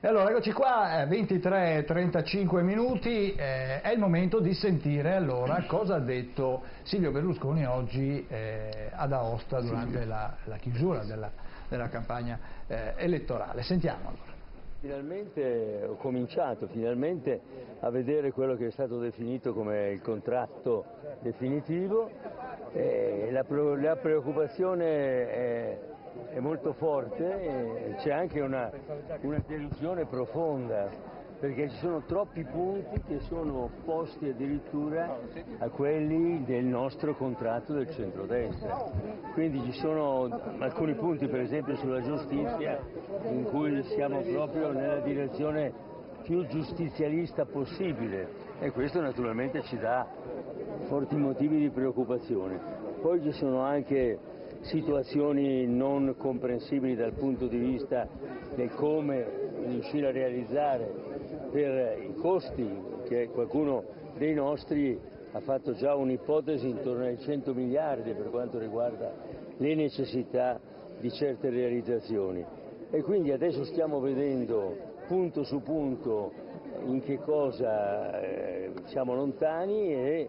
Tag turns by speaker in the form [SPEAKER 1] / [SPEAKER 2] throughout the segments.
[SPEAKER 1] E allora eccoci qua, 23:35 minuti, è il momento di sentire allora cosa ha detto Silvio Berlusconi oggi ad Aosta durante la chiusura della campagna elettorale. Sentiamo allora.
[SPEAKER 2] Finalmente ho cominciato a vedere quello che è stato definito come il contratto definitivo. La preoccupazione è molto forte, c'è anche una delusione profonda, perché ci sono troppi punti che sono opposti addirittura a quelli del nostro contratto del centrodestra. Quindi ci sono alcuni punti, per esempio sulla giustizia, in cui siamo proprio nella direzione più giustizialista possibile, e questo naturalmente ci dà forti motivi di preoccupazione. Poi ci sono anche situazioni non comprensibili dal punto di vista del come riuscire a realizzare per i costi, che qualcuno dei nostri ha fatto già un'ipotesi intorno ai 100 miliardi per quanto riguarda le necessità di certe realizzazioni. E quindi adesso stiamo vedendo punto su punto in che cosa siamo lontani e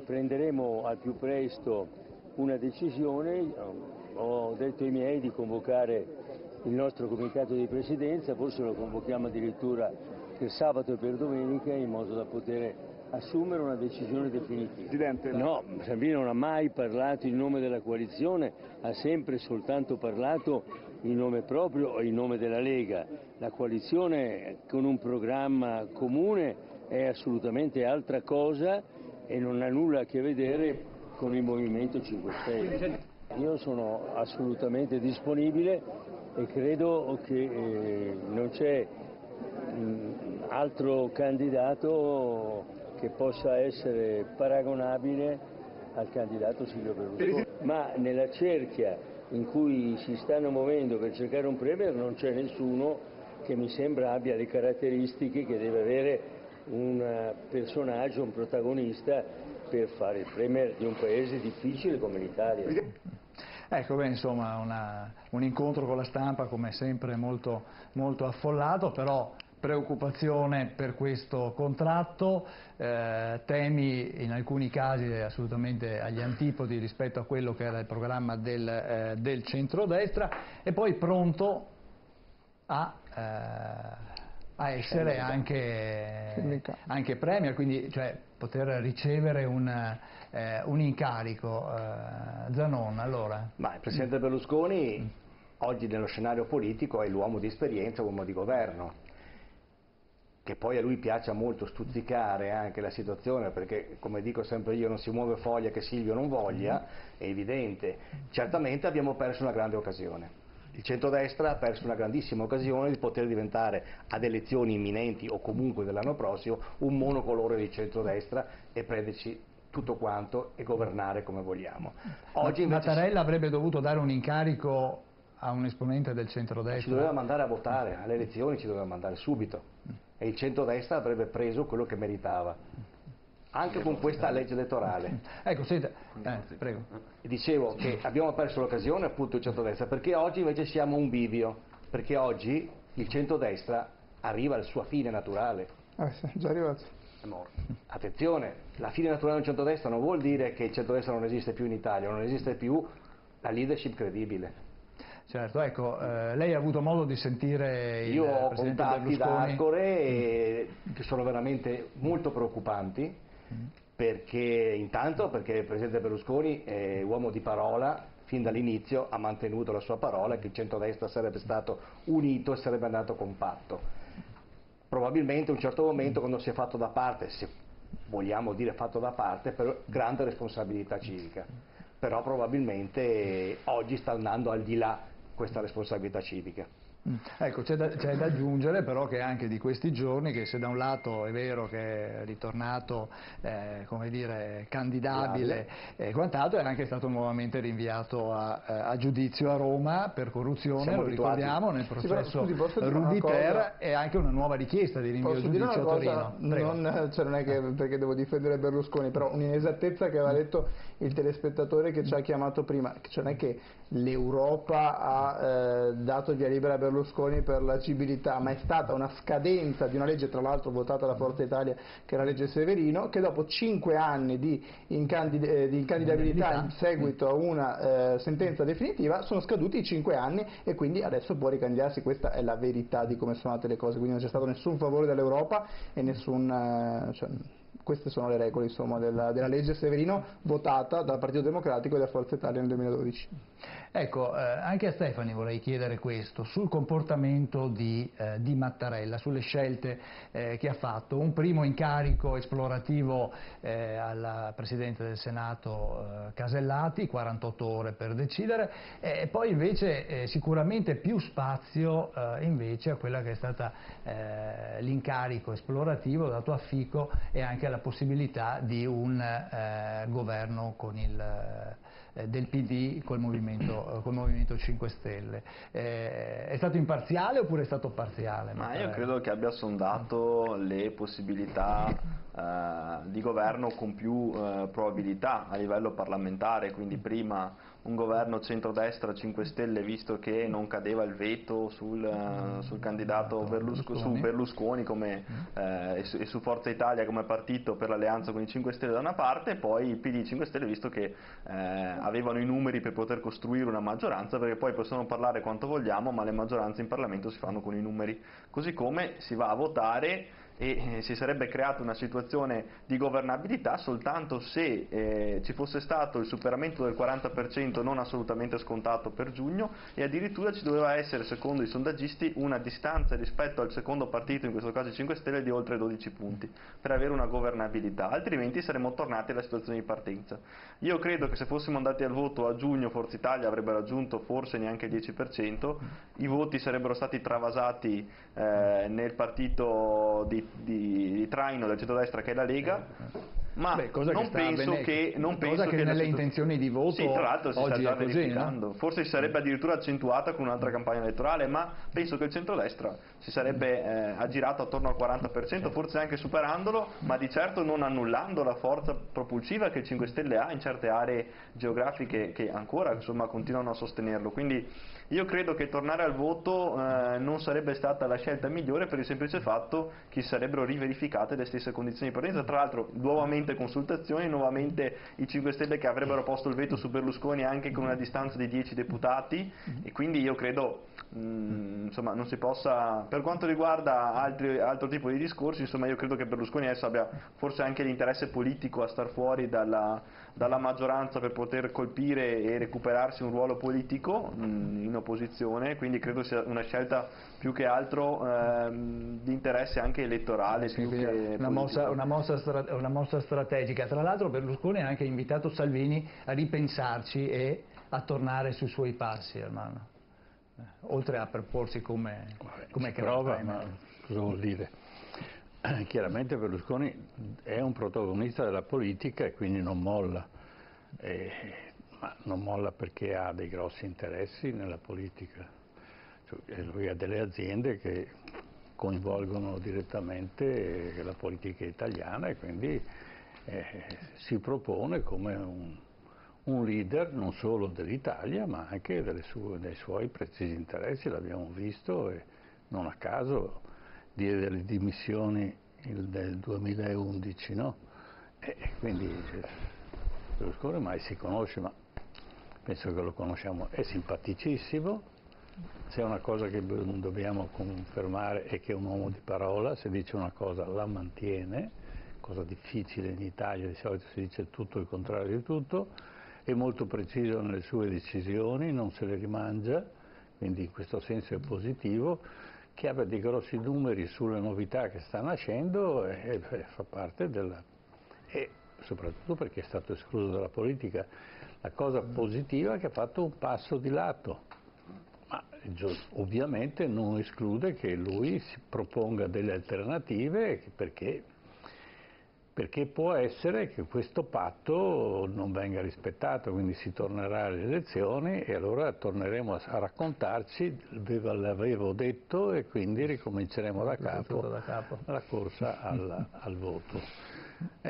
[SPEAKER 2] prenderemo al più presto una decisione. Ho detto ai miei di convocare il nostro comitato di presidenza, forse lo convochiamo addirittura per sabato e per domenica, in modo da poter assumere una decisione definitiva.
[SPEAKER 3] Presidente,
[SPEAKER 2] no, Salvini non ha mai parlato in nome della coalizione, ha sempre soltanto parlato in nome proprio o in nome della Lega. La coalizione con un programma comune è assolutamente altra cosa e non ha nulla a che vedere con il Movimento 5 Stelle. Io sono assolutamente disponibile e credo che non c'è altro candidato che possa essere paragonabile al candidato Silvio Berlusconi. Ma nella cerchia in cui si stanno muovendo per cercare un premier non c'è nessuno che mi sembra abbia le caratteristiche che deve avere un personaggio, un protagonista per fare il premier di un paese difficile come l'Italia.
[SPEAKER 1] Ecco, beh, insomma, un incontro con la stampa come sempre molto, molto affollato, però preoccupazione per questo contratto, temi in alcuni casi assolutamente agli antipodi rispetto a quello che era il programma del centrodestra, e poi pronto a essere anche premier, quindi cioè poter ricevere un incarico. Zanon, allora?
[SPEAKER 3] Ma il Presidente Berlusconi oggi nello scenario politico è l'uomo di esperienza, l'uomo di governo. Che poi a lui piaccia molto stuzzicare anche la situazione, perché come dico sempre io, non si muove foglia che Silvio non voglia, è evidente. Certamente abbiamo perso una grande occasione. Il centrodestra ha perso una grandissima occasione di poter diventare ad elezioni imminenti o comunque dell'anno prossimo un monocolore di centrodestra e prenderci tutto quanto e governare come vogliamo. Oggi invece
[SPEAKER 1] Mattarella avrebbe dovuto dare un incarico a un esponente del centrodestra.
[SPEAKER 3] Ci doveva mandare a votare, alle elezioni ci doveva mandare subito, e il centrodestra avrebbe preso quello che meritava, anche con questa legge elettorale.
[SPEAKER 1] Ecco, senta, prego.
[SPEAKER 3] Dicevo che abbiamo perso l'occasione, appunto, il centrodestra, perché oggi invece siamo a un bivio, perché oggi il centrodestra arriva alla sua fine naturale.
[SPEAKER 4] Sì, già arrivato.
[SPEAKER 3] È morto. Attenzione, la fine naturale del centrodestra non vuol dire che il centrodestra non esiste più in Italia, non esiste più la leadership credibile.
[SPEAKER 1] Certo, ecco, lei ha avuto modo di sentire il
[SPEAKER 3] Presidente
[SPEAKER 1] Berlusconi?
[SPEAKER 3] Io ho contatti da Arcore che sono veramente molto preoccupanti, perché il Presidente Berlusconi è uomo di parola, fin dall'inizio ha mantenuto la sua parola che il centrodestra sarebbe stato unito e sarebbe andato compatto. Probabilmente a un certo momento, quando si è fatto da parte, se vogliamo dire fatto da parte, per grande responsabilità civica, però probabilmente oggi sta andando al di là questa responsabilità civica.
[SPEAKER 1] Ecco, c'è da aggiungere però che anche di questi giorni, che se da un lato è vero che è ritornato come dire, candidabile e quant'altro, è anche stato nuovamente rinviato a giudizio a Roma per corruzione, lo ricordiamo, nel processo Rudi-Ter, e anche una nuova richiesta di rinvio a giudizio a Torino.
[SPEAKER 4] Non è che perché devo difendere Berlusconi, però un'inesattezza che aveva detto il telespettatore che ci ha chiamato prima, cioè non è che l'Europa ha dato via libera a Berlusconi Berlusconi per la civiltà, ma è stata una scadenza di una legge, tra l'altro votata da Forza Italia, che è la legge Severino, che dopo 5 anni di incandidabilità in seguito a una sentenza definitiva sono scaduti i 5 anni e quindi adesso può ricandidarsi. Questa è la verità di come sono andate le cose, quindi non c'è stato nessun favore dall'Europa e queste sono le regole, insomma, della legge Severino votata dal Partito Democratico e da Forza Italia nel 2012.
[SPEAKER 1] Ecco, anche a Stefani vorrei chiedere questo, sul comportamento di Mattarella, sulle scelte che ha fatto. Un primo incarico esplorativo al Presidente del Senato Casellati, 48 ore per decidere, e poi invece sicuramente più spazio invece a quella che è stata l'incarico esplorativo dato a Fico e anche alla possibilità di un governo con del PD col Movimento 5 Stelle. È stato imparziale oppure è stato parziale?
[SPEAKER 5] Ma io credo che abbia sondato le possibilità di governo con più probabilità a livello parlamentare, quindi prima un governo centrodestra 5 Stelle, visto che non cadeva il veto sul candidato su Berlusconi e su Forza Italia come partito per l'alleanza con i 5 Stelle da una parte, e poi il PD 5 Stelle, visto che avevano i numeri per poter costruire una maggioranza, perché poi possiamo parlare quanto vogliamo, ma le maggioranze in Parlamento si fanno con i numeri, così come si va a votare e si sarebbe creata una situazione di governabilità soltanto se ci fosse stato il superamento del 40% non assolutamente scontato per giugno, e addirittura ci doveva essere, secondo i sondaggisti, una distanza rispetto al secondo partito, in questo caso i 5 Stelle, di oltre 12 punti per avere una governabilità, altrimenti saremmo tornati alla situazione di partenza. Io credo che se fossimo andati al voto a giugno Forza Italia avrebbe raggiunto forse neanche il 10%, i voti sarebbero stati travasati nel partito di traino del centrodestra che è la Lega, ma non penso che
[SPEAKER 1] nelle intenzioni di voto
[SPEAKER 5] sì, tra l'altro si sta già
[SPEAKER 1] così,
[SPEAKER 5] verificando, no? Forse si sarebbe addirittura accentuata con un'altra campagna elettorale, ma penso che il centrodestra si sarebbe aggirato attorno al 40%, forse anche superandolo, ma di certo non annullando la forza propulsiva che il 5 Stelle ha in certe aree geografiche che ancora, insomma, continuano a sostenerlo. Quindi io credo che tornare al voto non sarebbe stata la scelta migliore, per il semplice fatto che si sarebbero riverificate le stesse condizioni di partenza, tra l'altro nuovamente consultazioni, nuovamente i 5 Stelle che avrebbero posto il veto su Berlusconi anche con una distanza di 10 deputati, e quindi io credo insomma non si possa, per quanto riguarda altro tipo di discorsi, insomma io credo che Berlusconi adesso abbia forse anche l'interesse politico a star fuori dalla maggioranza per poter colpire e recuperarsi un ruolo politico in opposizione, quindi credo sia una scelta più che altro di interesse anche elettorale, più che
[SPEAKER 1] una mossa strategica. Tra l'altro Berlusconi ha anche invitato Salvini a ripensarci e a tornare sui suoi passi, Armando, oltre a proporsi come
[SPEAKER 6] prova, ma cosa vuol dire? Chiaramente Berlusconi è un protagonista della politica e quindi non molla, ma non molla perché ha dei grossi interessi nella politica. Cioè, lui ha delle aziende che coinvolgono direttamente la politica italiana e quindi si propone come un leader non solo dell'Italia ma anche dei suoi precisi interessi, l'abbiamo visto, e non a caso diede delle dimissioni nel 2011, no? E quindi Berlusconi ormai si conosce, ma penso che lo conosciamo, è simpaticissimo. C'è una cosa che dobbiamo confermare, è che è un uomo di parola, se dice una cosa la mantiene, cosa difficile in Italia, di solito si dice tutto il contrario di tutto, è molto preciso nelle sue decisioni, non se le rimangia, quindi in questo senso è positivo. Che abbia dei grossi numeri sulle novità che sta nascendo fa parte e soprattutto perché è stato escluso dalla politica. La cosa positiva è che ha fatto un passo di lato, ma ovviamente non esclude che lui si proponga delle alternative, perché può essere che questo patto non venga rispettato, quindi si tornerà alle elezioni e allora torneremo a raccontarci l'avevo detto e quindi ricominceremo da capo la corsa al voto.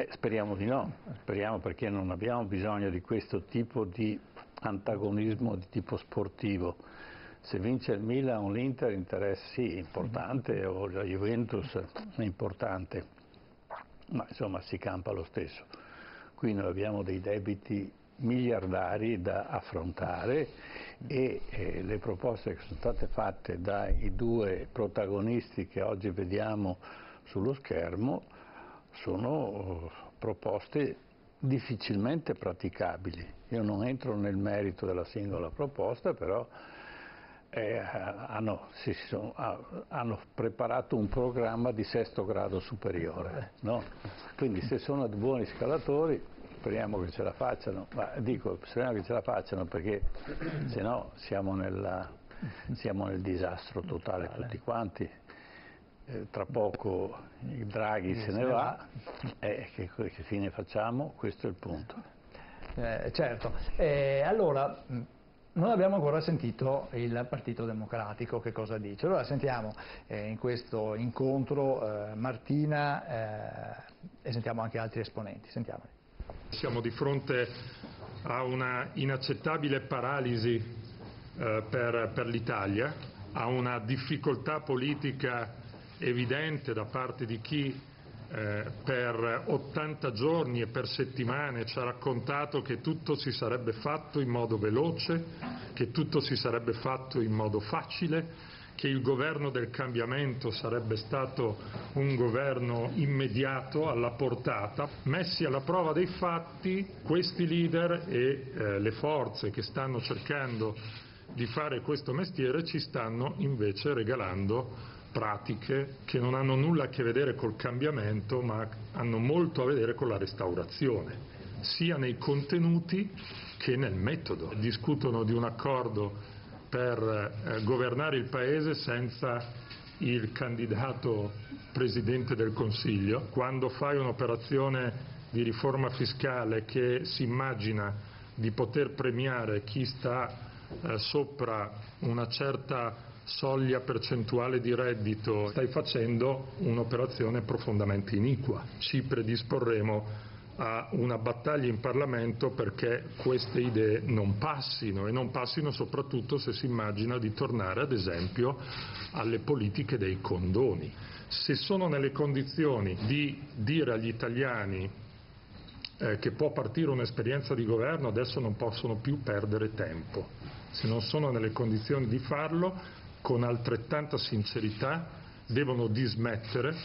[SPEAKER 6] Speriamo di no, speriamo, perché non abbiamo bisogno di questo tipo di antagonismo di tipo sportivo. se vince il Milan o l'Inter interessa, sì, importante, o la Juventus è importante, ma insomma si campa lo stesso. Qui noi abbiamo dei debiti miliardari da affrontare e le proposte che sono state fatte dai due protagonisti che oggi vediamo sullo schermo sono proposte difficilmente praticabili. Io non entro nel merito della singola proposta, però hanno preparato un programma di sesto grado superiore, no? Quindi se sono buoni scalatori speriamo che ce la facciano, ma dico speriamo che ce la facciano perché se no siamo nel disastro totale tutti quanti. Tra poco il Draghi se ne va, che fine facciamo? Questo è il punto.
[SPEAKER 1] Certo, allora non abbiamo ancora sentito il Partito Democratico che cosa dice, allora sentiamo in questo incontro Martina e sentiamo anche altri esponenti. Sentiamoli.
[SPEAKER 7] Siamo di fronte a una inaccettabile paralisi per l'Italia, a una difficoltà politica evidente da parte di chi per 80 giorni e per settimane ci ha raccontato che tutto si sarebbe fatto in modo veloce, che tutto si sarebbe fatto in modo facile, che il governo del cambiamento sarebbe stato un governo immediato, alla portata. Messi alla prova dei fatti, questi leader e le forze che stanno cercando di fare questo mestiere ci stanno invece regalando pratiche che non hanno nulla a che vedere col cambiamento, ma hanno molto a vedere con la restaurazione, sia nei contenuti che nel metodo. Discutono di un accordo per governare il Paese senza il candidato Presidente del Consiglio. Quando fai un'operazione di riforma fiscale che si immagina di poter premiare chi sta sopra una certa soglia percentuale di reddito, stai facendo un'operazione profondamente iniqua. Ci predisporremo a una battaglia in Parlamento perché queste idee non passino, e non passino soprattutto se si immagina di tornare ad esempio alle politiche dei condoni. Se sono nelle condizioni di dire agli italiani che può partire un'esperienza di governo, adesso non possono più perdere tempo. Se non sono nelle condizioni di farlo, con altrettanta sincerità devono dismettere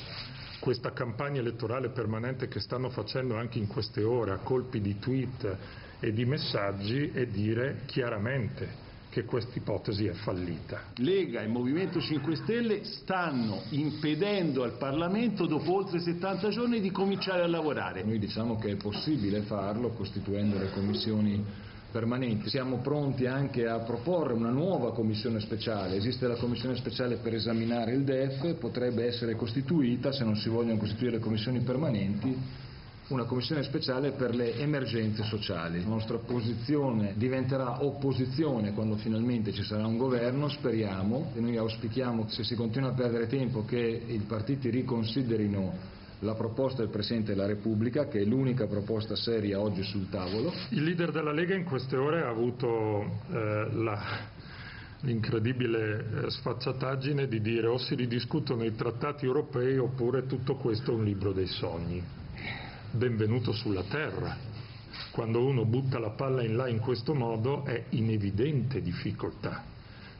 [SPEAKER 7] questa campagna elettorale permanente che stanno facendo anche in queste ore a colpi di tweet e di messaggi e dire chiaramente che questa ipotesi è fallita.
[SPEAKER 8] Lega e Movimento 5 Stelle stanno impedendo al Parlamento dopo oltre 70 giorni di cominciare a lavorare. Noi diciamo che è possibile farlo costituendo le commissioni permanenti. Siamo pronti anche a proporre una nuova commissione speciale. Esiste la commissione speciale per esaminare il DEF, potrebbe essere costituita, se non si vogliono costituire le commissioni permanenti, una commissione speciale per le emergenze sociali. La nostra posizione diventerà opposizione quando finalmente ci sarà un governo, speriamo, e noi auspichiamo che se si continua a perdere tempo che i partiti riconsiderino la proposta del Presidente della Repubblica, che è l'unica proposta seria oggi sul tavolo.
[SPEAKER 7] Il leader della Lega in queste ore ha avuto l'incredibile sfacciataggine di dire o si ridiscutono i trattati europei oppure tutto questo è un libro dei sogni. Benvenuto sulla terra. Quando uno butta la palla in là in questo modo è in evidente difficoltà.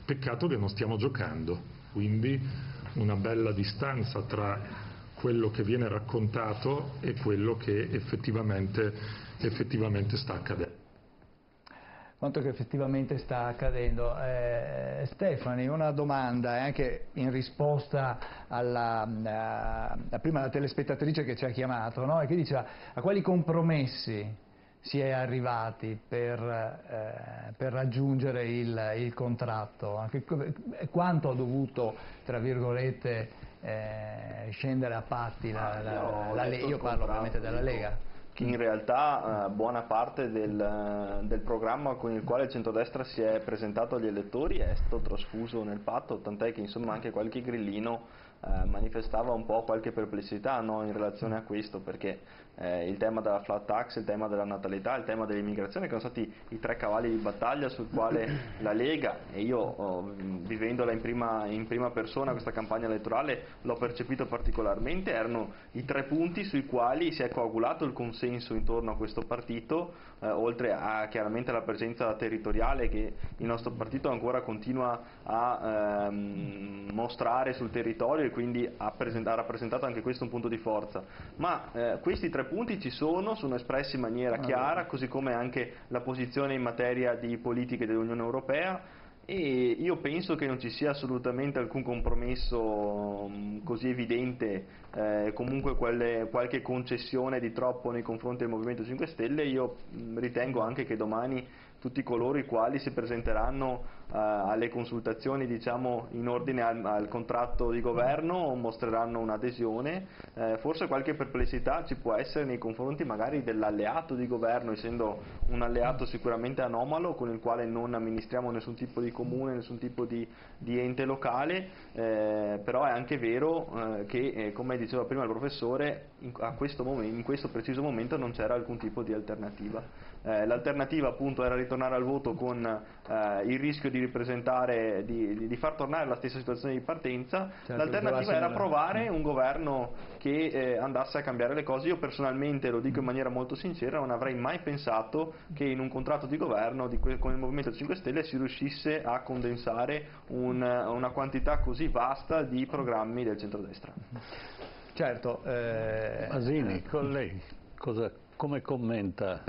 [SPEAKER 7] Peccato che non stiamo giocando, quindi una bella distanza tra quello che viene raccontato e quello che effettivamente sta accadendo.
[SPEAKER 1] Quanto che effettivamente sta accadendo. Stefani, una domanda, anche in risposta prima alla telespettatrice che ci ha chiamato, no? E che diceva a quali compromessi si è arrivati per raggiungere il contratto, quanto ha dovuto, tra virgolette, scendere a patti la Lega. Io parlo ovviamente della Lega.
[SPEAKER 5] Che in realtà buona parte del programma con il quale il centrodestra si è presentato agli elettori è stato trasfuso nel patto, tant'è che insomma anche qualche grillino manifestava un po' qualche perplessità, no, in relazione a questo, perché il tema della flat tax, il tema della natalità, il tema dell'immigrazione, che sono stati i 3 cavalli di battaglia sul quale la Lega, e io vivendola in prima persona questa campagna elettorale l'ho percepito particolarmente, erano i 3 punti sui quali si è coagulato il consenso intorno a questo partito, oltre a chiaramente la presenza territoriale che il nostro partito ancora continua a mostrare sul territorio, e quindi ha rappresentato anche questo un punto di forza. Ma questi 3 punti ci sono espressi in maniera chiara, così come anche la posizione in materia di politiche dell'Unione Europea, e io penso che non ci sia assolutamente alcun compromesso così evidente, comunque qualche concessione di troppo nei confronti del Movimento 5 Stelle. Io ritengo anche che domani tutti coloro i quali si presenteranno alle consultazioni, diciamo, in ordine al contratto di governo mostreranno un'adesione. Forse qualche perplessità ci può essere nei confronti magari dell'alleato di governo, essendo un alleato sicuramente anomalo con il quale non amministriamo nessun tipo di comune, nessun tipo di ente locale, però è anche vero che, come diceva prima il professore, in questo preciso momento non c'era alcun tipo di alternativa. L'alternativa appunto era ritornare al voto con il rischio di ripresentare, di far tornare la stessa situazione di partenza.
[SPEAKER 1] Certo,
[SPEAKER 5] l'alternativa era provare un governo che andasse a cambiare le cose. Io personalmente, lo dico in maniera molto sincera, non avrei mai pensato che in un contratto di governo con il Movimento 5 Stelle si riuscisse a condensare una quantità così vasta di programmi del centrodestra.
[SPEAKER 1] Certo.
[SPEAKER 6] Masini, con lei come commenta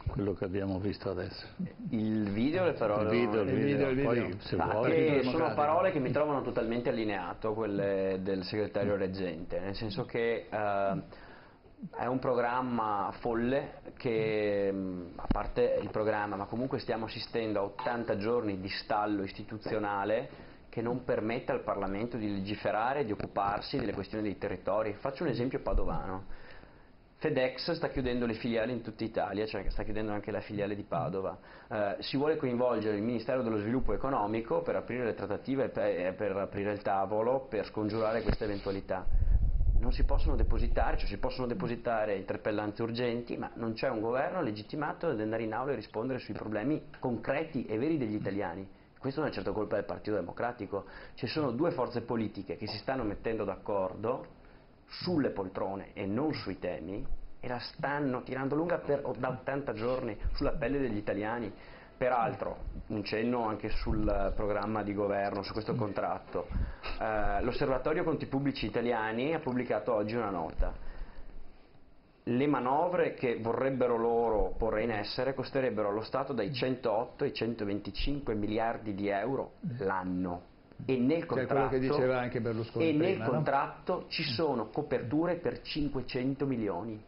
[SPEAKER 6] quello che abbiamo visto adesso?
[SPEAKER 9] Il video o le parole?
[SPEAKER 6] Il video. Poi, se vuoi.
[SPEAKER 9] Sono parole che mi trovano totalmente allineato a quelle del segretario reggente, nel senso che è un programma folle che, a parte il programma, ma comunque stiamo assistendo a 80 giorni di stallo istituzionale che non permette al Parlamento di legiferare e di occuparsi delle questioni dei territori. Faccio un esempio padovano. FedEx sta chiudendo le filiali in tutta Italia, cioè sta chiudendo anche la filiale di Padova. Si vuole coinvolgere il Ministero dello Sviluppo Economico per aprire le trattative, per aprire il tavolo, per scongiurare queste eventualità. Non si possono depositare, cioè si possono depositare interpellanze urgenti, ma non c'è un governo legittimato ad andare in aula e rispondere sui problemi concreti e veri degli italiani. Questo non è certo colpa del Partito Democratico. Ci sono 2 forze politiche che si stanno mettendo d'accordo sulle poltrone e non sui temi, e la stanno tirando lunga da 80 giorni sulla pelle degli italiani. Peraltro, un cenno anche sul programma di governo, su questo contratto. L'Osservatorio Conti Pubblici Italiani ha pubblicato oggi una nota. Le manovre che vorrebbero loro porre in essere costerebbero allo Stato dai 108 ai 125 miliardi di euro l'anno. E nel contratto,
[SPEAKER 1] quello che diceva anche Berlusconi prima,
[SPEAKER 9] nel contratto ci sono coperture per 500 milioni.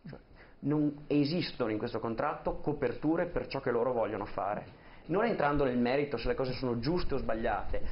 [SPEAKER 9] Cioè, non esistono in questo contratto coperture per ciò che loro vogliono fare. Non entrando nel merito se le cose sono giuste o sbagliate,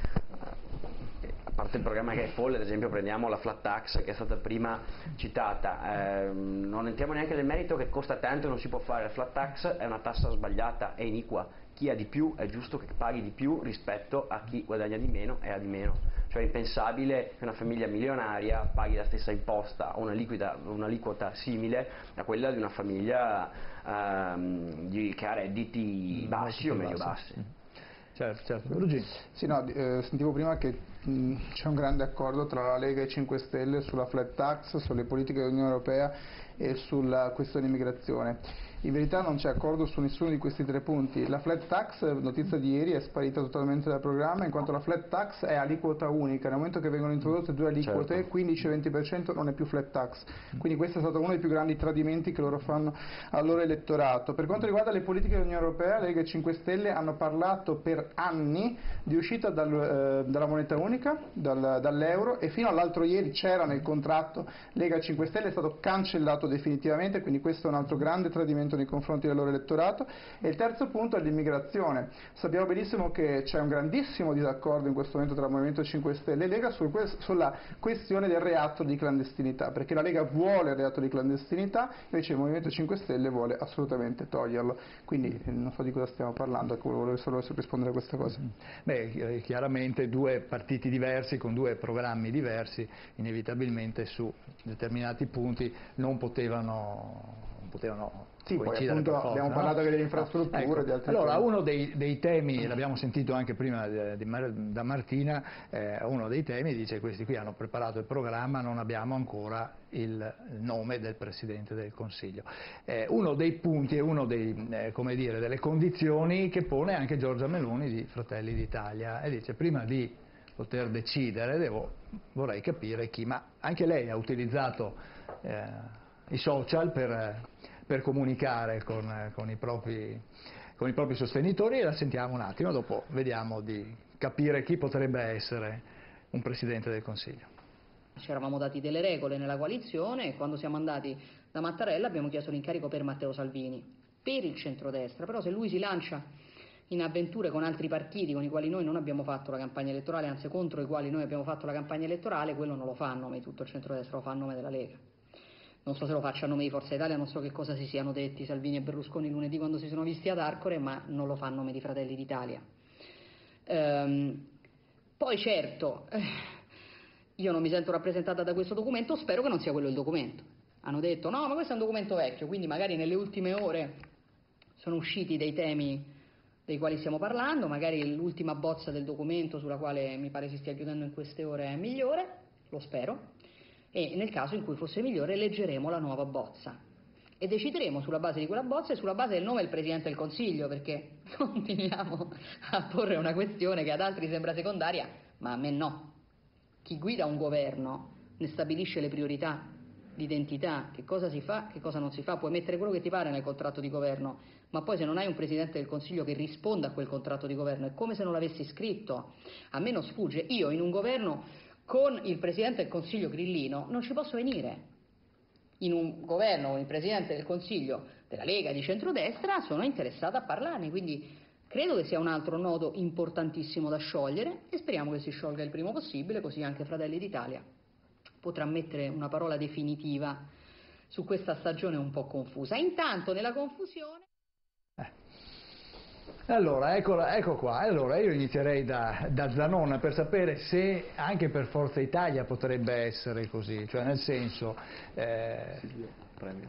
[SPEAKER 9] a parte il programma che è folle, ad esempio prendiamo la flat tax che è stata prima citata, non entriamo neanche nel merito che costa tanto e non si può fare. La flat tax è una tassa sbagliata, è iniqua. Chi ha di più è giusto che paghi di più rispetto a chi guadagna di meno e ha di meno. Cioè è impensabile che una famiglia milionaria paghi la stessa imposta o un'aliquota simile a quella di una famiglia che ha redditi bassi o medio bassi.
[SPEAKER 1] Certo.
[SPEAKER 4] Sì, no, sentivo prima che c'è un grande accordo tra la Lega e i 5 Stelle sulla flat tax, sulle politiche dell'Unione Europea e sulla questione immigrazione. In verità non c'è accordo su nessuno di questi 3 punti. La flat tax, notizia di ieri, è sparita totalmente dal programma, in quanto la flat tax è aliquota unica. Nel momento che vengono introdotte 2 aliquote, certo, 15-20%, non è più flat tax. Quindi questo è stato uno dei più grandi tradimenti che loro fanno al loro elettorato. Per quanto riguarda le politiche dell'Unione Europea, Lega e 5 Stelle hanno parlato per anni di uscita dalla moneta unica, dall'euro, e fino all'altro ieri c'era nel contratto Lega e 5 Stelle, è stato cancellato definitivamente, quindi questo è un altro grande tradimento atteggiamento nei confronti del loro elettorato. E il terzo punto è l'immigrazione. Sappiamo benissimo che c'è un grandissimo disaccordo in questo momento tra il Movimento 5 Stelle e Lega sulla questione del reato di clandestinità, perché la Lega vuole il reato di clandestinità, invece il Movimento 5 Stelle vuole assolutamente toglierlo. Quindi non so di cosa stiamo parlando, volevo solo rispondere a questa cosa.
[SPEAKER 1] Beh, chiaramente due partiti diversi con due programmi diversi inevitabilmente su determinati punti non potevano
[SPEAKER 4] sì, poi
[SPEAKER 1] coincidere
[SPEAKER 4] appunto
[SPEAKER 1] per forza,
[SPEAKER 4] abbiamo parlato delle infrastrutture,
[SPEAKER 1] ecco.
[SPEAKER 4] di altri
[SPEAKER 1] Allora,
[SPEAKER 4] temi.
[SPEAKER 1] uno dei temi, l'abbiamo sentito anche prima da Martina, uno dei temi dice: questi qui hanno preparato il programma, non abbiamo ancora il nome del Presidente del Consiglio. Uno dei punti e uno delle condizioni che pone anche Giorgia Meloni di Fratelli d'Italia, e dice: prima di poter decidere vorrei capire chi, ma anche lei ha utilizzato i social per comunicare con i propri sostenitori, e la sentiamo un attimo, dopo vediamo di capire chi potrebbe essere un Presidente del Consiglio.
[SPEAKER 10] Ci eravamo dati delle regole nella coalizione e quando siamo andati da Mattarella abbiamo chiesto l'incarico per Matteo Salvini, per il centrodestra, però se lui si lancia in avventure con altri partiti con i quali noi non abbiamo fatto la campagna elettorale, anzi contro i quali noi abbiamo fatto la campagna elettorale, quello non lo fa a nome di tutto il centrodestra, lo fa a nome della Lega. Non so se lo faccia a nome di Forza Italia, non so che cosa si siano detti Salvini e Berlusconi lunedì quando si sono visti ad Arcore, ma non lo fa a nome di Fratelli d'Italia. Poi certo, io non mi sento rappresentata da questo documento, spero che non sia quello il documento. Hanno detto no, ma questo è un documento vecchio, quindi magari nelle ultime ore sono usciti dei temi dei quali stiamo parlando, magari l'ultima bozza del documento sulla quale mi pare si stia chiudendo in queste ore è migliore, lo spero, e nel caso in cui fosse migliore leggeremo la nuova bozza e decideremo sulla base di quella bozza e sulla base del nome del Presidente del Consiglio, perché continuiamo a porre una questione che ad altri sembra secondaria, ma a me no. Chi guida un governo ne stabilisce le priorità, l'identità, che cosa si fa, che cosa non si fa. Puoi mettere quello che ti pare nel contratto di governo, ma poi se non hai un Presidente del Consiglio che risponda a quel contratto di governo è come se non l'avessi scritto. A me non sfugge, io in un governo con il Presidente del Consiglio grillino non ci posso venire. In un governo con il Presidente del Consiglio della Lega di centrodestra sono interessata a parlarne, quindi credo che sia un altro nodo importantissimo da sciogliere e speriamo che si sciolga il prima possibile, così anche Fratelli d'Italia potrà mettere una parola definitiva su questa stagione un po' confusa. Intanto nella confusione...
[SPEAKER 1] Allora, ecco qua. Allora, io inizierei da Zanon per sapere se anche per Forza Italia potrebbe essere così, cioè nel senso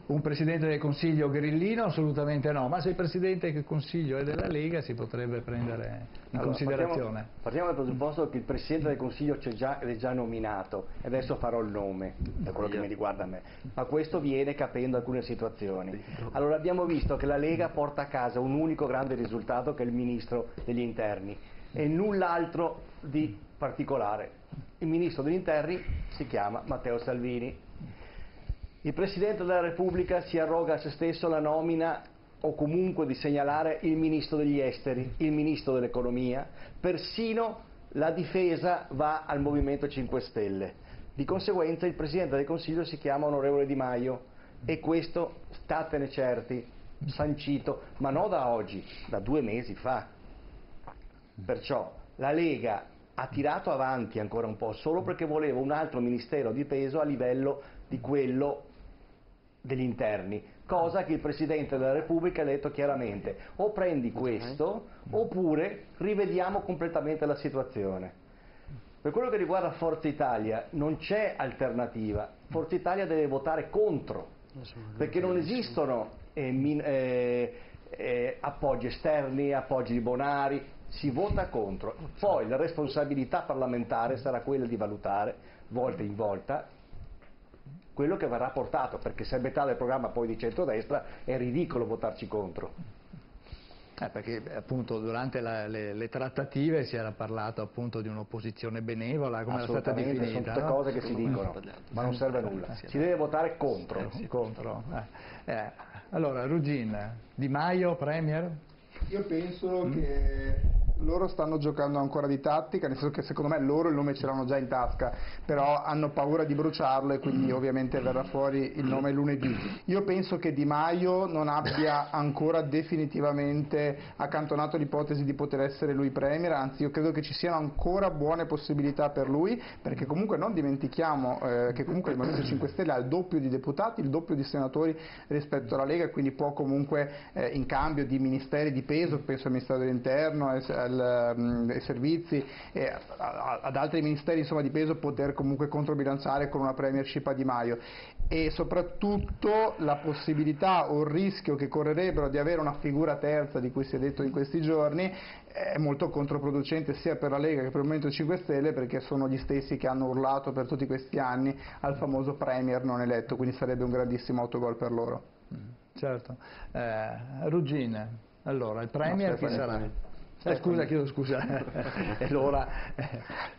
[SPEAKER 1] un Presidente del Consiglio grillino assolutamente no, ma se il Presidente del Consiglio è della Lega si potrebbe prendere in considerazione.
[SPEAKER 3] Partiamo dal presupposto che il Presidente del Consiglio è già nominato, e adesso farò il nome, per quello che mi riguarda a me, ma questo viene capendo alcune situazioni. Allora abbiamo visto che la Lega porta a casa un unico grande risultato, che è il Ministro degli Interni, e null'altro di particolare. Il Ministro degli Interni si chiama Matteo Salvini. Il Presidente della Repubblica si arroga a se stesso la nomina o comunque di segnalare il Ministro degli Esteri, il Ministro dell'Economia, persino la difesa va al Movimento 5 Stelle. Di conseguenza il Presidente del Consiglio si chiama Onorevole Di Maio, e questo, statene certi, sancito, ma non da oggi, da 2 mesi fa. Perciò la Lega ha tirato avanti ancora un po' solo perché voleva un altro ministero di peso a livello di quello degli interni, cosa che il Presidente della Repubblica ha detto chiaramente: o prendi questo oppure rivediamo completamente la situazione. Per quello che riguarda Forza Italia non c'è alternativa, Forza Italia deve votare contro, perché non esistono appoggi esterni, appoggi di Bonari, si vota contro. Poi la responsabilità parlamentare sarà quella di valutare volta in volta quello che verrà portato, perché se è metà del programma poi di centrodestra è ridicolo votarci contro.
[SPEAKER 1] Perché appunto durante le trattative si era parlato appunto di un'opposizione benevola, come era stata definita.
[SPEAKER 3] Sono tutte cose che si dicono, ma non serve a nulla. Si deve votare contro.
[SPEAKER 1] Contro. Allora, Rugin, Di Maio, Premier?
[SPEAKER 4] Io penso che Loro stanno giocando ancora di tattica, nel senso che secondo me loro il nome ce l'hanno già in tasca, però hanno paura di bruciarlo e quindi ovviamente verrà fuori il nome lunedì. Io penso che Di Maio non abbia ancora definitivamente accantonato l'ipotesi di poter essere lui premier, anzi io credo che ci siano ancora buone possibilità per lui, perché comunque non dimentichiamo che comunque il Movimento 5 Stelle ha il doppio di deputati, il doppio di senatori rispetto alla Lega, quindi può comunque in cambio di ministeri di peso, penso al Ministero dell'Interno, ai servizi e ad altri ministeri insomma di peso, poter comunque controbilanciare con una premiership a Di Maio, e soprattutto la possibilità o il rischio che correrebbero di avere una figura terza di cui si è detto in questi giorni è molto controproducente sia per la Lega che per il Movimento 5 Stelle, perché sono gli stessi che hanno urlato per tutti questi anni al famoso premier non eletto, quindi sarebbe un grandissimo autogol per loro.
[SPEAKER 1] Certo. Ruggine, allora il premier chi sarà? Chiedo scusa, e allora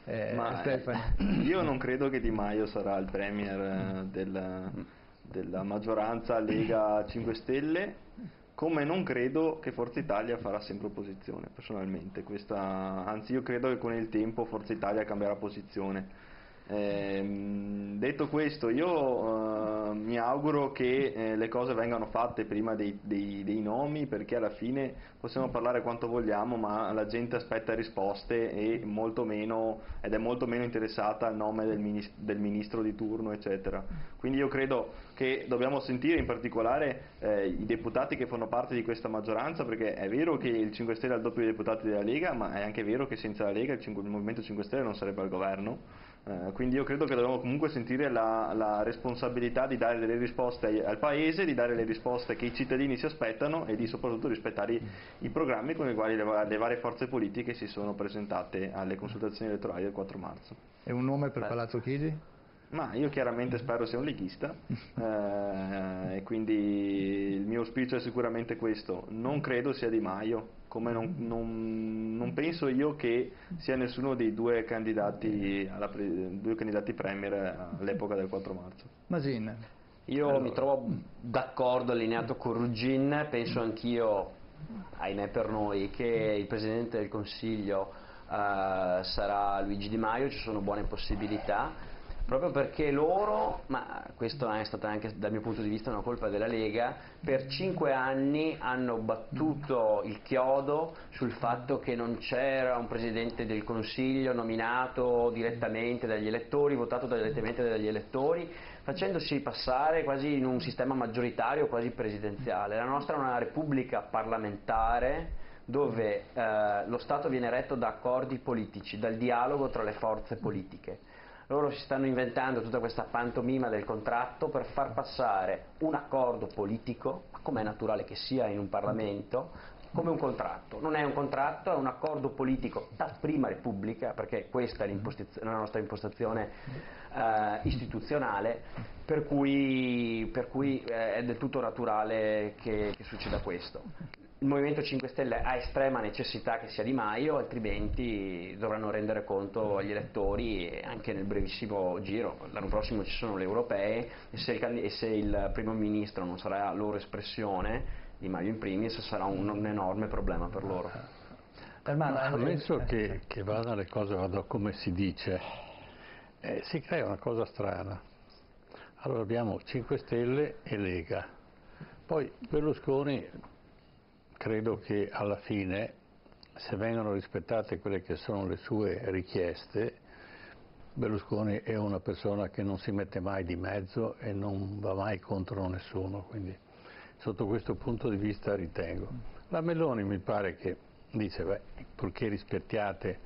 [SPEAKER 1] Stefano.
[SPEAKER 5] Io non credo che Di Maio sarà il premier della maggioranza Lega 5 Stelle, come non credo che Forza Italia farà sempre opposizione, personalmente. Anzi, io credo che con il tempo Forza Italia cambierà posizione. Detto questo, io mi auguro che le cose vengano fatte prima dei nomi, perché alla fine possiamo parlare quanto vogliamo, ma la gente aspetta risposte ed è molto meno interessata al nome del ministro di turno, eccetera. Quindi io credo che dobbiamo sentire in particolare i deputati che fanno parte di questa maggioranza, perché è vero che il 5 Stelle ha il doppio dei deputati della Lega, ma è anche vero che senza la Lega il Movimento 5 Stelle non sarebbe al governo. Quindi io credo che dobbiamo comunque sentire la responsabilità di dare delle risposte al Paese, di dare le risposte che i cittadini si aspettano e di soprattutto rispettare i programmi con i quali le varie forze politiche si sono presentate alle consultazioni elettorali del 4 marzo.
[SPEAKER 1] E un nome per Palazzo Chigi?
[SPEAKER 5] Ma io chiaramente spero sia un leghista e quindi il mio auspicio è sicuramente questo. Non credo sia Di Maio, come non penso io che sia nessuno dei due candidati premier all'epoca del 4 marzo.
[SPEAKER 1] Masin.
[SPEAKER 9] Io mi trovo d'accordo, allineato con Ruggin, penso anch'io, ahimè per noi, che il Presidente del Consiglio sarà Luigi Di Maio, ci sono buone possibilità. Proprio perché loro, ma questo è stata anche dal mio punto di vista una colpa della Lega, per 5 anni hanno battuto il chiodo sul fatto che non c'era un Presidente del Consiglio nominato direttamente dagli elettori, votato direttamente dagli elettori, facendosi passare quasi in un sistema maggioritario, quasi presidenziale. La nostra è una repubblica parlamentare dove lo Stato viene retto da accordi politici, dal dialogo tra le forze politiche. Loro si stanno inventando tutta questa pantomima del contratto per far passare un accordo politico, come è naturale che sia in un Parlamento, come un contratto. Non è un contratto, è un accordo politico da Prima Repubblica, perché questa è la nostra impostazione istituzionale, per cui è del tutto naturale che succeda questo. Il Movimento 5 Stelle ha estrema necessità che sia Di Maio, altrimenti dovranno rendere conto agli elettori anche nel brevissimo giro. L'anno prossimo ci sono le europee e se il primo ministro non sarà loro espressione, Di Maio in primis, sarà un enorme problema per loro.
[SPEAKER 6] Ammesso che vadano le cose come si dice, si crea una cosa strana. Allora abbiamo 5 Stelle e Lega, poi Berlusconi. Credo che alla fine, se vengono rispettate quelle che sono le sue richieste, Berlusconi è una persona che non si mette mai di mezzo e non va mai contro nessuno, quindi sotto questo punto di vista ritengo. La Meloni mi pare che dice, purché rispettiate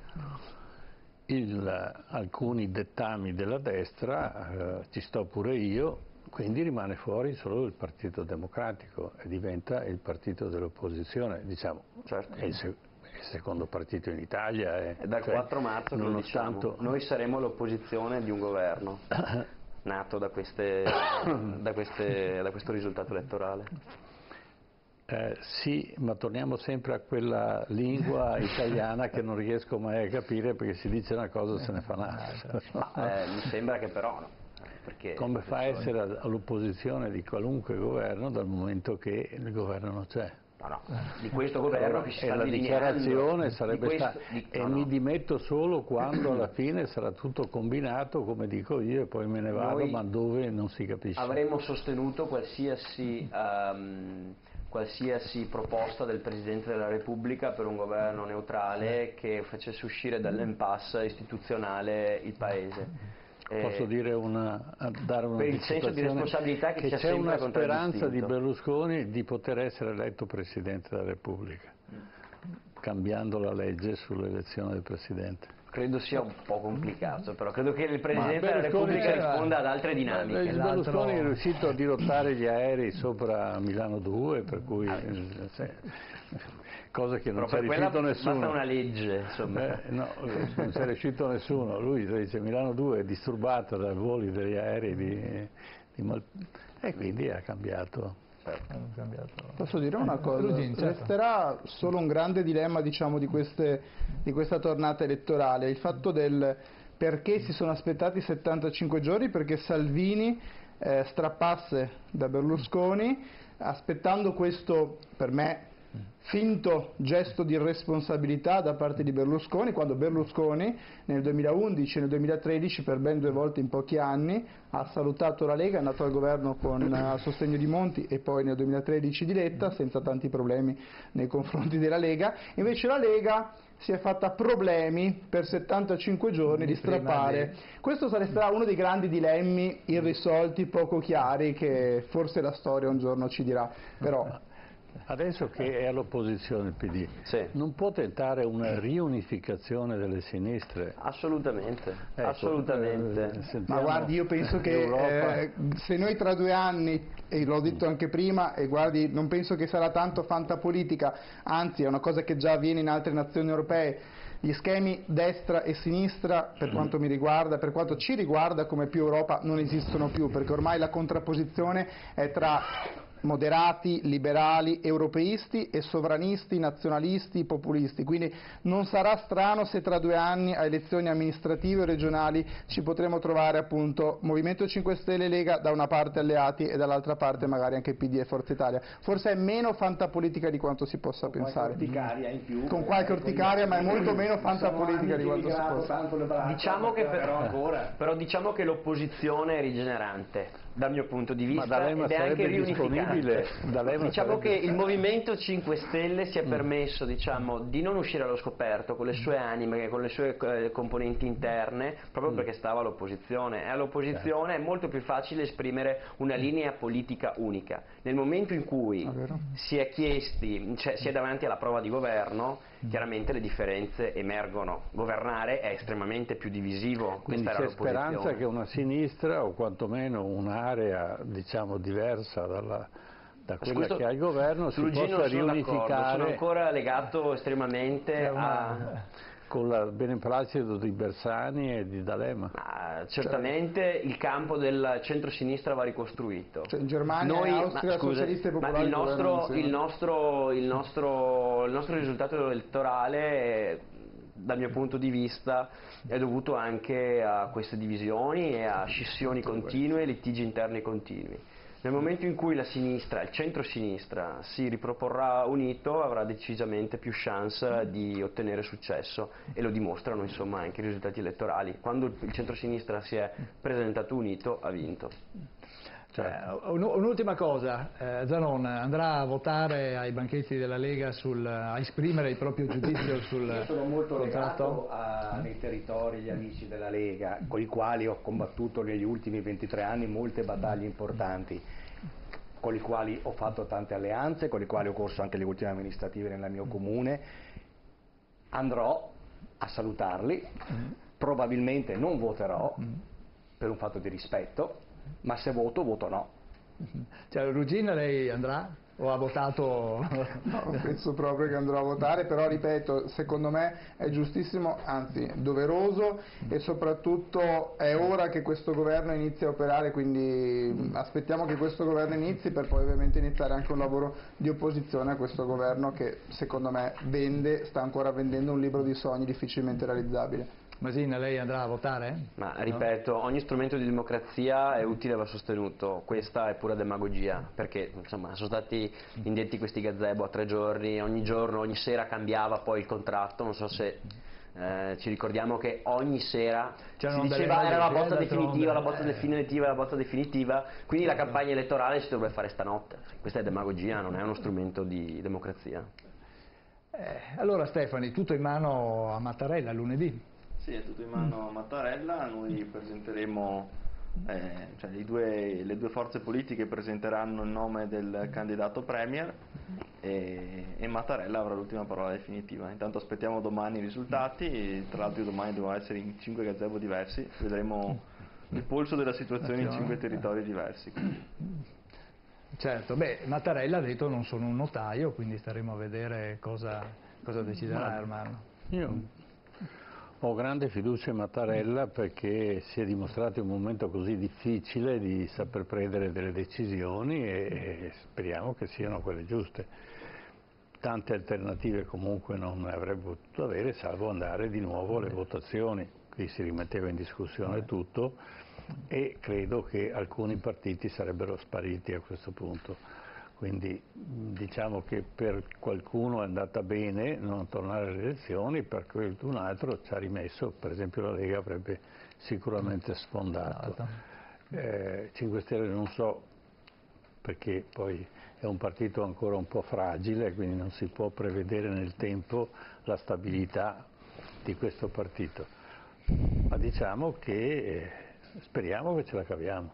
[SPEAKER 6] alcuni dettami della destra, ci sto pure io. Quindi rimane fuori solo il Partito Democratico e diventa il partito dell'opposizione, diciamo, certo. È il secondo partito in Italia.
[SPEAKER 9] E dal 4 marzo lo diciamo, noi saremo l'opposizione di un governo nato da questo risultato elettorale.
[SPEAKER 6] Sì, ma torniamo sempre a quella lingua italiana che non riesco mai a capire, perché si dice una cosa e se ne fa un'altra.
[SPEAKER 9] Mi sembra che però no.
[SPEAKER 6] Come fa a essere all'opposizione di qualunque governo dal momento che il governo non c'è?
[SPEAKER 9] di questo governo che si sta
[SPEAKER 6] la
[SPEAKER 9] delineando.
[SPEAKER 6] dichiarazione sarebbe
[SPEAKER 9] questo,
[SPEAKER 6] stata mi dimetto solo quando alla fine sarà tutto combinato, come dico io, e poi me ne vado,
[SPEAKER 9] Noi
[SPEAKER 6] ma dove non si capisce.
[SPEAKER 9] Avremmo sostenuto qualsiasi proposta del Presidente della Repubblica per un governo neutrale che facesse uscire dall'impasse istituzionale il Paese.
[SPEAKER 6] Posso dire dare una
[SPEAKER 9] per il senso di responsabilità che ci ha
[SPEAKER 6] c'è
[SPEAKER 9] sempre
[SPEAKER 6] una speranza di
[SPEAKER 9] contraddistinto.
[SPEAKER 6] Berlusconi di poter essere eletto Presidente della Repubblica, cambiando la legge sull'elezione del Presidente.
[SPEAKER 9] Credo sia un po' complicato, però credo che il Presidente della Repubblica risponda ad altre dinamiche.
[SPEAKER 6] Berlusconi è riuscito a dirottare gli aerei sopra Milano 2, per cui cosa che non c'è riuscito nessuno.
[SPEAKER 9] Basta una legge, insomma.
[SPEAKER 6] No, non c'è riuscito nessuno. Lui dice Milano 2 è disturbata dai voli degli aerei e quindi ha cambiato.
[SPEAKER 4] Posso dire una cosa? Resterà solo un grande dilemma, diciamo, di questa tornata elettorale, il fatto del perché si sono aspettati 75 giorni, perché Salvini strappasse da Berlusconi, aspettando questo, per me, finto gesto di responsabilità da parte di Berlusconi, quando Berlusconi nel 2011 e nel 2013 per ben 2 volte in pochi anni ha salutato la Lega, è andato al governo a sostegno di Monti e poi nel 2013 di Letta senza tanti problemi nei confronti della Lega. Invece la Lega si è fatta problemi per 75 giorni di strappare. Questo sarà uno dei grandi dilemmi irrisolti, poco chiari, che forse la storia un giorno ci dirà. Però
[SPEAKER 6] adesso che è all'opposizione il PD, non può tentare una riunificazione delle sinistre?
[SPEAKER 9] Assolutamente, assolutamente.
[SPEAKER 4] Ma guardi, io penso che se noi tra 2 anni, e l'ho detto anche prima, e guardi, non penso che sarà tanto fantapolitica, anzi è una cosa che già avviene in altre nazioni europee, gli schemi destra e sinistra, per quanto mi riguarda, per quanto ci riguarda come più Europa, non esistono più, perché ormai la contrapposizione è tra moderati, liberali, europeisti e sovranisti, nazionalisti, populisti. Quindi non sarà strano se tra 2 anni a elezioni amministrative o regionali ci potremo trovare appunto Movimento 5 Stelle e Lega da una parte alleati e dall'altra parte magari anche PD e Forza Italia. Forse è meno fantapolitica di quanto si possa pensare. Con qualche orticaria, ma è molto meno fantapolitica di quanto si possa.
[SPEAKER 9] Diciamo che però diciamo che l'opposizione è rigenerante dal mio punto di vista ed è anche riunificante. Diciamo che il Movimento 5 Stelle si è permesso, diciamo, di non uscire allo scoperto con le sue anime, con le sue componenti interne, proprio perché stava all'opposizione, e all'opposizione è molto più facile esprimere una linea politica unica. Nel momento in cui si è davanti alla prova di governo, chiaramente le differenze emergono. Governare è estremamente più divisivo.
[SPEAKER 6] Quindi c'è speranza che una sinistra, o quantomeno un'area, diciamo, diversa da quella che ha il governo, si possa riunificare.
[SPEAKER 9] Sono ancora legato estremamente
[SPEAKER 6] con il beneplacito di Bersani e di D'Alema.
[SPEAKER 9] Certamente il campo del centro-sinistra va ricostruito.
[SPEAKER 4] In Germania e Austria, socialisti e popolari.
[SPEAKER 9] Il nostro risultato elettorale, dal mio punto di vista, è dovuto anche a queste divisioni e a scissioni continue, litigi interni continui. Nel momento in cui la sinistra, il centro-sinistra, si riproporrà unito, avrà decisamente più chance di ottenere successo, e lo dimostrano insomma anche i risultati elettorali. Quando il centro-sinistra si è presentato unito, ha vinto.
[SPEAKER 1] Un'ultima cosa, Zanon andrà a votare ai banchetti della Lega a esprimere il proprio giudizio sul contratto?
[SPEAKER 3] Io sono molto legato nei territori gli amici della Lega, con i quali ho combattuto negli ultimi 23 anni molte battaglie importanti, con i quali ho fatto tante alleanze, con i quali ho corso anche le ultime amministrative nel mio comune. Andrò a salutarli, probabilmente non voterò per un fatto di rispetto, ma se voto no.
[SPEAKER 1] Cioè, Ruggin, lei andrà? O ha votato?
[SPEAKER 4] No, penso proprio che andrò a votare, però ripeto, secondo me è giustissimo, anzi doveroso, e soprattutto è ora che questo governo inizi a operare, quindi aspettiamo che questo governo inizi per poi ovviamente iniziare anche un lavoro di opposizione a questo governo che secondo me sta ancora vendendo un libro di sogni difficilmente realizzabile.
[SPEAKER 1] Masina, lei andrà a votare?
[SPEAKER 9] Ma ripeto, ogni strumento di democrazia è utile e va sostenuto, questa è pura demagogia, perché insomma sono stati stati indetti questi gazebo a 3 giorni, ogni giorno, ogni sera cambiava poi il contratto, non so se ci ricordiamo che ogni sera si diceva era la bozza definitiva, la bozza definitiva, la bozza definitiva, quindi la campagna elettorale si dovrebbe fare stanotte. Questa è demagogia, non è uno strumento di democrazia.
[SPEAKER 1] Allora Stefani, tutto in mano a Mattarella lunedì?
[SPEAKER 5] Sì, è tutto in mano a Mattarella, noi presenteremo, cioè le due forze politiche presenteranno il nome del candidato premier e Mattarella avrà l'ultima parola definitiva. Intanto aspettiamo domani i risultati, tra l'altro domani devono essere in 5 gazebo diversi, vedremo il polso della situazione in 5 territori diversi.
[SPEAKER 1] Certo, Mattarella ha detto non sono un notaio, quindi staremo a vedere cosa deciderà Ermanno.
[SPEAKER 6] Io ho grande fiducia in Mattarella perché si è dimostrato in un momento così difficile di saper prendere delle decisioni e speriamo che siano quelle giuste. Tante alternative comunque non ne avrebbe potuto avere, salvo andare di nuovo alle votazioni. Qui si rimetteva in discussione tutto e credo che alcuni partiti sarebbero spariti a questo punto. Quindi diciamo che per qualcuno è andata bene non tornare alle elezioni, per qualcun altro ci ha rimesso, per esempio la Lega avrebbe sicuramente sfondato. 5 Stelle non so, perché poi è un partito ancora un po' fragile, quindi non si può prevedere nel tempo la stabilità di questo partito. Ma diciamo che speriamo che ce la caviamo.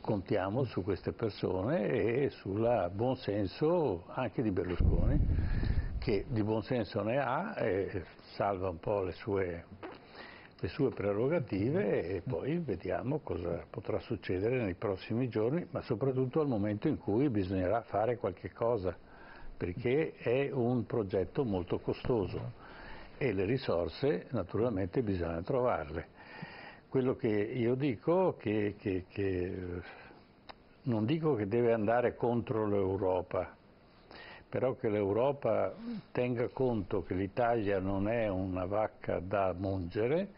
[SPEAKER 6] Contiamo su queste persone e sul buon senso anche di Berlusconi, che di buon senso ne ha e salva un po' le sue prerogative e poi vediamo cosa potrà succedere nei prossimi giorni, ma soprattutto al momento in cui bisognerà fare qualche cosa, perché è un progetto molto costoso e le risorse naturalmente bisogna trovarle. Quello che io dico non dico che deve andare contro l'Europa, però che l'Europa tenga conto che l'Italia non è una vacca da mungere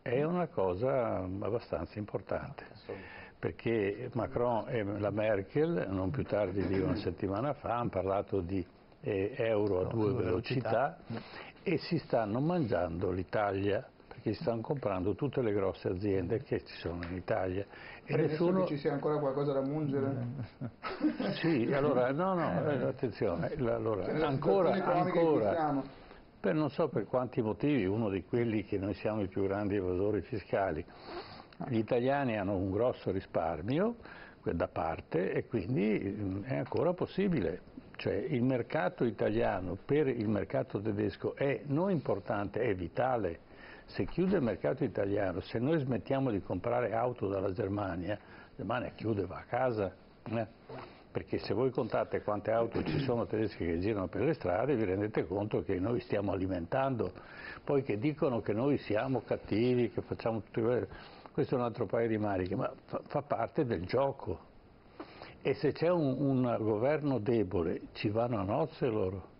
[SPEAKER 6] è una cosa abbastanza importante, perché Macron e la Merkel non più tardi di una settimana fa hanno parlato di euro a 2 velocità e si stanno mangiando l'Italia, perché si stanno comprando tutte le grosse aziende che ci sono in Italia.
[SPEAKER 4] E nessuno che ci sia ancora qualcosa da mungere?
[SPEAKER 6] Sì, allora, attenzione, allora, ancora, per non so per quanti motivi, uno di quelli che noi siamo i più grandi evasori fiscali, gli italiani hanno un grosso risparmio da parte e quindi è ancora possibile. Cioè il mercato italiano per il mercato tedesco è non importante, è vitale. Se chiude il mercato italiano, se noi smettiamo di comprare auto dalla Germania, la Germania chiude, va a casa. Perché se voi contate quante auto ci sono tedesche che girano per le strade, vi rendete conto che noi stiamo alimentando. Poi che dicono che noi siamo cattivi, che facciamo tutto questo è un altro paio di maniche, ma fa parte del gioco. E se c'è un governo debole, ci vanno a nozze loro.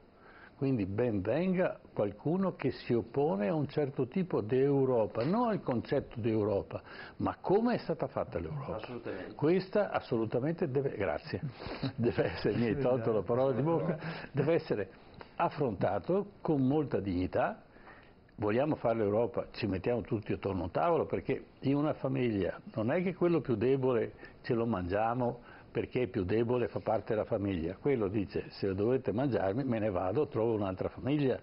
[SPEAKER 6] Quindi ben venga qualcuno che si oppone a un certo tipo di Europa, non al concetto di Europa, ma come è stata fatta l'Europa.
[SPEAKER 9] Assolutamente.
[SPEAKER 6] Questa assolutamente deve essere, mi hai tolto la parola di bocca, deve essere affrontato con molta dignità. Vogliamo fare l'Europa, ci mettiamo tutti attorno a un tavolo, perché in una famiglia non è che quello più debole ce lo mangiamo perché è più debole, fa parte della famiglia. Quello dice, se dovete mangiarmi me ne vado, trovo un'altra famiglia.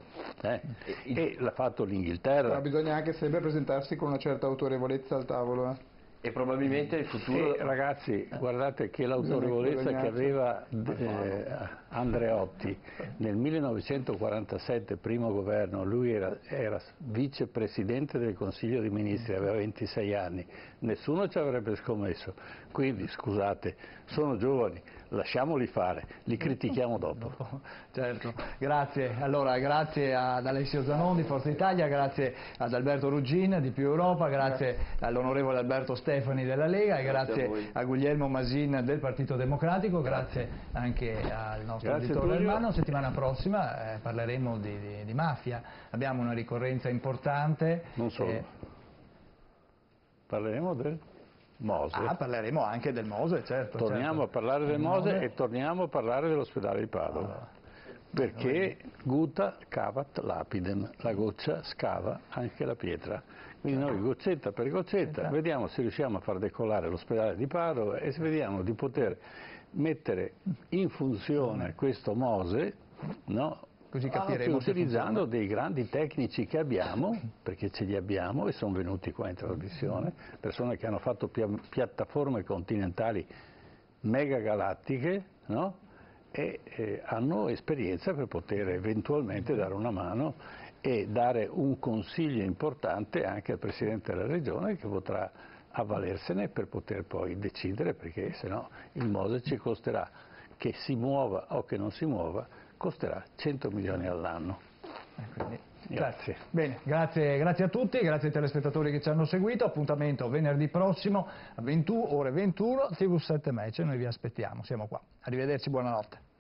[SPEAKER 6] E l'ha fatto l'Inghilterra.
[SPEAKER 4] Però bisogna anche sempre presentarsi con una certa autorevolezza al tavolo.
[SPEAKER 9] E probabilmente il futuro...
[SPEAKER 6] ragazzi, guardate che l'autorevolezza che aveva Andreotti nel 1947, primo governo, lui era vicepresidente del Consiglio dei Ministri, aveva 26 anni, nessuno ci avrebbe scommesso. Quindi, scusate, sono giovani, lasciamoli fare, li critichiamo dopo.
[SPEAKER 1] Certo, grazie. Allora, grazie ad Alessio Zanon di Forza Italia, grazie ad Alberto Ruggin di Più Europa, grazie all'onorevole Alberto Stefani della Lega e grazie a Guglielmo Masin del Partito Democratico, grazie anche al nostro editore Ermanno. Settimana prossima parleremo di mafia, abbiamo una ricorrenza importante.
[SPEAKER 6] Non solo. Parleremo del... Mose.
[SPEAKER 1] Parleremo anche del Mose, certo.
[SPEAKER 6] Torniamo a parlare del Mose e torniamo a parlare dell'ospedale di Padova. Perché guta cavat lapidem, la goccia scava anche la pietra. Quindi noi goccetta per goccetta vediamo se riusciamo a far decollare l'ospedale di Padova e se vediamo di poter mettere in funzione questo Mose, no?
[SPEAKER 1] Così capiremo
[SPEAKER 6] utilizzando dei grandi tecnici che abbiamo, perché ce li abbiamo e sono venuti qua in trasmissione, persone che hanno fatto piattaforme continentali megagalattiche, no? E hanno esperienza per poter eventualmente dare una mano e dare un consiglio importante anche al Presidente della Regione che potrà avvalersene per poter poi decidere, perché se no il Mose ci costerà, che si muova o che non si muova, costerà 100 milioni all'anno. Grazie.
[SPEAKER 1] Bene, grazie a tutti, grazie ai telespettatori che ci hanno seguito, appuntamento venerdì prossimo a ore 21, TV7 Match, noi vi aspettiamo, siamo qua. Arrivederci, buonanotte.